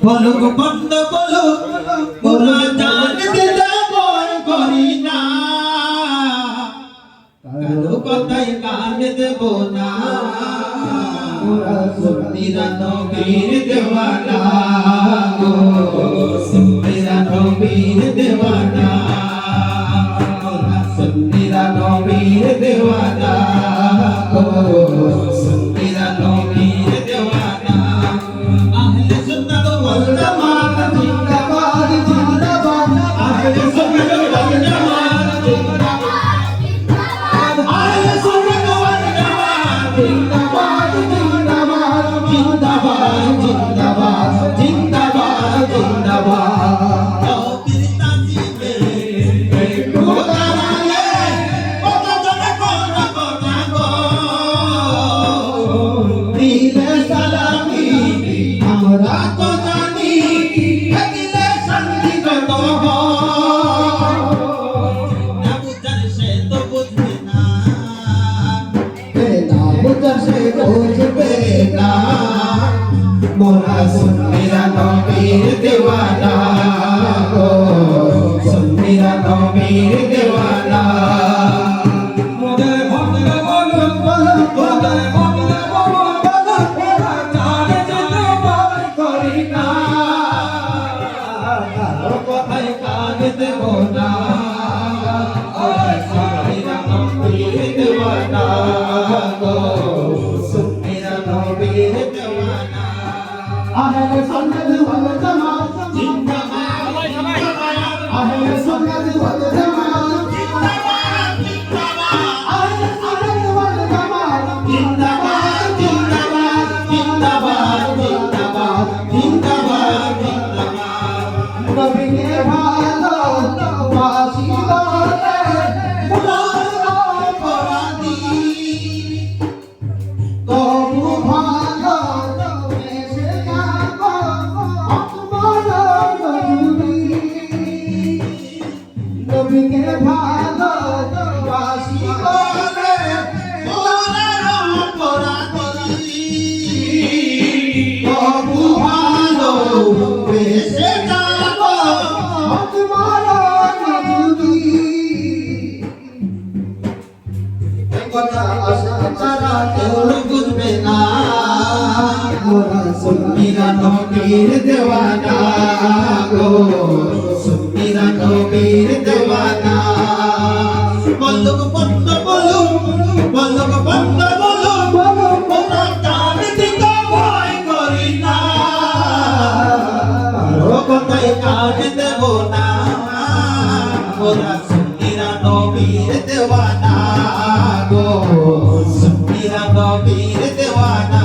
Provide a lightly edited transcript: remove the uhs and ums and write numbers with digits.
বলুক বন্ধ বলুক মোরা জান দিতে ভয় করি না কারো কথাই কান দেব না মোরা সুন্নিরা নবীর দেওয়ানা গো সুন্নিরা নবীর দেওয়ানা মোরা সুন্নিরা নবীর দেওয়ানা গো সুন্নিরা নবীর দেওয়ানা আহলে সুন্নাত ওয়াল জামাত জিন্দাবাদ জিন্দাবাদ আহলে সুন্নাত ওয়াল জামাত জিন্দাবাদ জিন্দাবাদ আহলে সুন্নাত ওয়াল জামাত জিন্দাবাদ জিন্দাবাদ জিন্দাবাদ জিন্দাবাদ জিন্দাবাদ জিন্দাবাদ নবীর তাজিমে কোদারালে কত জনে কোনা কোনা গো দিলে সালামি আমরা তো জানি দিলে শান্তি কত না বুঝার সে তো বুঝবে না না বুঝার সে বুঝবে না মোরা সুন্নিরা নবীর দেওয়ানা গো সুন্নিরা নবীর দেওয়ানা মোদের ভক্ত বলুক বলুক মোদের ভক্ত বলুক বলুক মোরা জান যেতে ভয় করি না কারো কথাই কান দেব না সুন্নিরা নবীর দেওয়ানা গো সুন্নিরা নবীর দেওয়ানা আহলে সুন্নাত ওয়াল জামাত জিন্দাবাদ আহলে সুন্নাত ওয়াল জামাত জিন্দাবাদ জিন্দাবাদ আহলে সুন্নাত ওয়াল জামাত জিন্দাবাদ জিন্দাবাদ জিন্দাবাদ জিন্দাবাদ জিন্দাবাদ জিন্দাবাদ নবীকে ভালো বাসি বলে মুরাদ অপরাধী তবু ভালো এসে যাব আকবর নবী নবীকে ভালো বাসি বলে মুরাদ অপরাধী তবু ভালো এসে যাব আকবর নবী কথা আশা ছাড়া কেউ বুঝবে না মোরা সুন্নিরা নবীর দেওয়ানা গো সুন্নিরা নবীর দেওয়ানা বলুক বন্ধ বলুক বলুক বন্ধ বলুক মোরা জান দিতে ভয় করি না কারো কথাই কান দেব না মোরা সুন্নিরা নবীর দেওয়ানা গো সুন্নিরা নবীর দেওয়ানা